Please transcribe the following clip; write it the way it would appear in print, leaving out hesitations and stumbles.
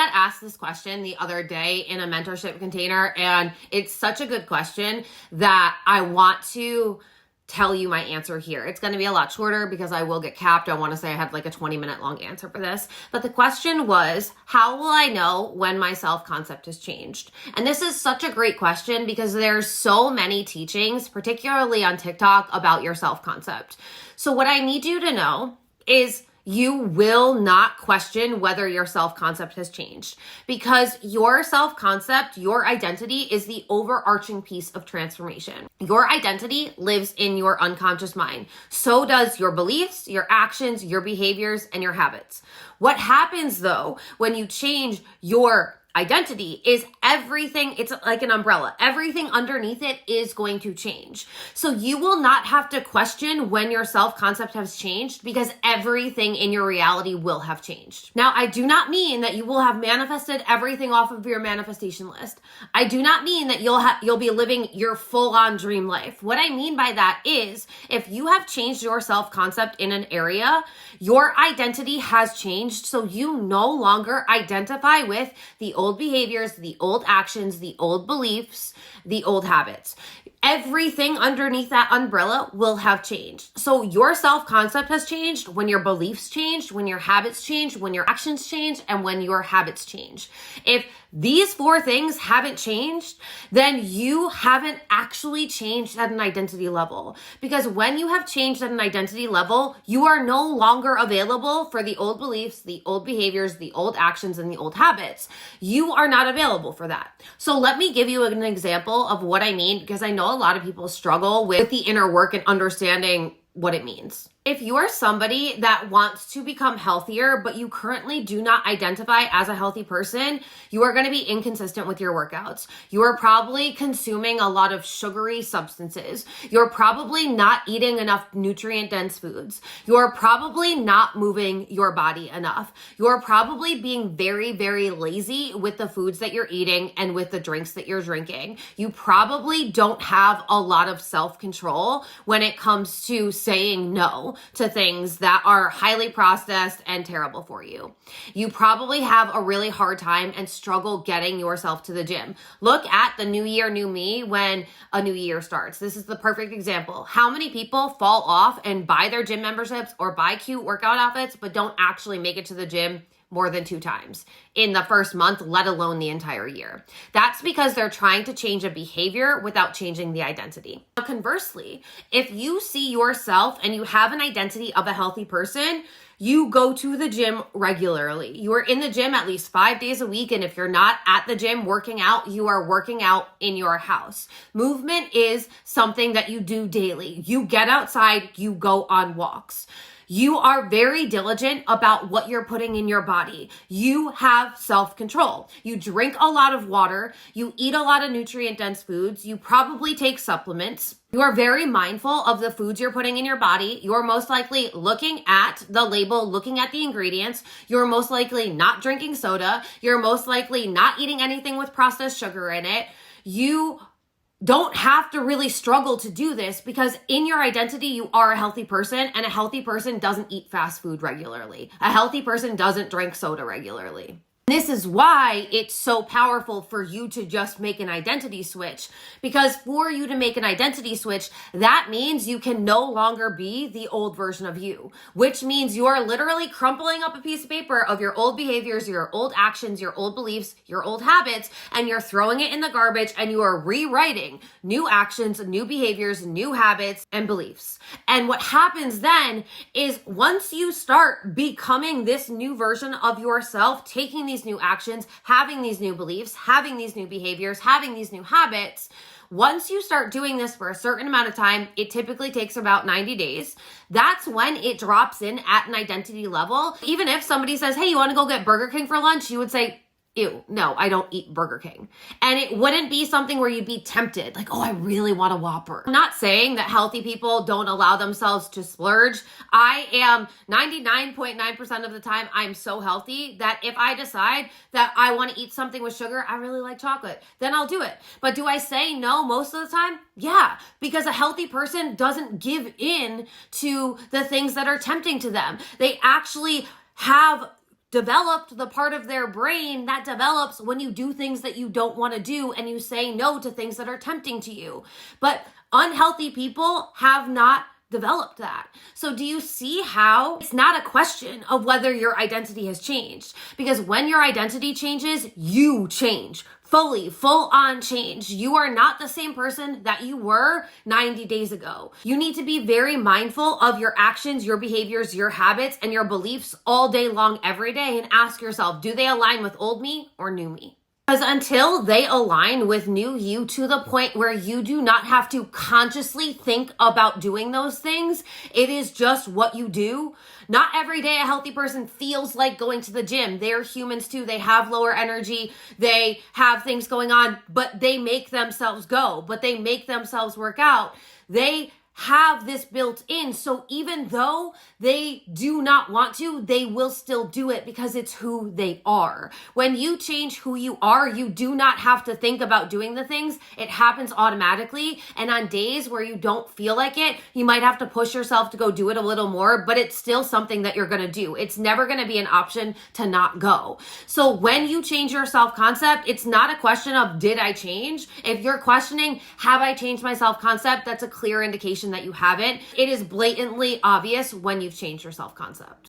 got asked this question the other day in a mentorship container, and it's such a good question that I want to tell you my answer here. It's going to be a lot shorter because I will get capped. I want to say I had like a 20-minute long answer for this. But the question was, how will I know when my self-concept has changed? And this is such a great question because there's so many teachings, particularly on TikTok, about your self-concept. So what I need you to know is you will not question whether your self-concept has changed, because your self-concept, your identity, is the overarching piece of transformation. Your identity lives in your unconscious mind. So does your beliefs, your actions, your behaviors, and your habits. What happens though when you change your identity is everything, it's like an umbrella. Everything underneath it is going to change. So you will not have to question when your self-concept has changed, because everything in your reality will have changed. Now, I do not mean that you will have manifested everything off of your manifestation list. I do not mean that you'll be living your full-on dream life. What I mean by that is, if you have changed your self-concept in an area, your identity has changed, so you no longer identify with the old behaviors, the old actions, the old beliefs, the old habits. Everything underneath that umbrella will have changed. So your self-concept has changed when your beliefs changed, when your habits changed, when your actions change, and when your habits change. If these four things haven't changed, then you haven't actually changed at an identity level. Because when you have changed at an identity level, you are no longer available for the old beliefs, the old behaviors, the old actions, and the old habits. You are not available for that. So let me give you an example of what I mean, because I know a lot of people struggle with the inner work and understanding what it means. If you are somebody that wants to become healthier, but you currently do not identify as a healthy person, you are going to be inconsistent with your workouts. You are probably consuming a lot of sugary substances. You're probably not eating enough nutrient-dense foods. You're probably not moving your body enough. You're probably being very, very lazy with the foods that you're eating and with the drinks that you're drinking. You probably don't have a lot of self-control when it comes to saying no to things that are highly processed and terrible for you. You probably have a really hard time and struggle getting yourself to the gym. Look at the new year, new me when a new year starts. This is the perfect example. How many people fall off and buy their gym memberships or buy cute workout outfits, but don't actually make it to the gym more than 2 times in the first month, let alone the entire year? That's because they're trying to change a behavior without changing the identity. Now, conversely, if you see yourself and you have an identity of a healthy person, you go to the gym regularly. You are in the gym at least 5 days a week. And if you're not at the gym working out, you are working out in your house. Movement is something that you do daily. You get outside, you go on walks. You are very diligent about what you're putting in your body. You have self-control. You drink a lot of water. You eat a lot of nutrient-dense foods. You probably take supplements. You are very mindful of the foods you're putting in your body. You're most likely looking at the label, looking at the ingredients. You're most likely not drinking soda. You're most likely not eating anything with processed sugar in it. You don't have to really struggle to do this, because in your identity, you are a healthy person, and a healthy person doesn't eat fast food regularly. A healthy person doesn't drink soda regularly. This is why it's so powerful for you to just make an identity switch, because for you to make an identity switch, that means you can no longer be the old version of you, which means you are literally crumpling up a piece of paper of your old behaviors, your old actions, your old beliefs, your old habits, and you're throwing it in the garbage, and you are rewriting new actions, new behaviors, new habits, and beliefs. And what happens then is, once you start becoming this new version of yourself, taking these new actions, having these new beliefs, having these new behaviors, having these new habits, once you start doing this for a certain amount of time, it typically takes about 90 days. That's when it drops in at an identity level. Even if somebody says, hey, you want to go get Burger King for lunch? You would say, ew, no, I don't eat Burger King. And it wouldn't be something where you'd be tempted, like, oh, I really want a Whopper. I'm not saying that healthy people don't allow themselves to splurge. I am 99.9% of the time, I'm so healthy that if I decide that I want to eat something with sugar, I really like chocolate, then I'll do it. But do I say no most of the time? Yeah, because a healthy person doesn't give in to the things that are tempting to them. They actually have developed the part of their brain that develops when you do things that you don't want to do and you say no to things that are tempting to you. But unhealthy people have not developed that. So do you see how it's not a question of whether your identity has changed? Because when your identity changes, you change. Full on change. You are not the same person that you were 90 days ago. You need to be very mindful of your actions, your behaviors, your habits, and your beliefs all day long, every day, and ask yourself, do they align with old me or new me? Because until they align with new you to the point where you do not have to consciously think about doing those things, it is just what you do. Not every day a healthy person feels like going to the gym. They're humans too. They have lower energy. They have things going on, but they make themselves go, but they make themselves work out. They have this built in. So even though they do not want to, they will still do it because it's who they are. When you change who you are, you do not have to think about doing the things. It happens automatically. And on days where you don't feel like it, you might have to push yourself to go do it a little more, but it's still something that you're going to do. It's never going to be an option to not go. So when you change your self-concept, it's not a question of, did I change? If you're questioning, have I changed my self-concept? That's a clear indication that you haven't. It is blatantly obvious when you've changed your self-concept.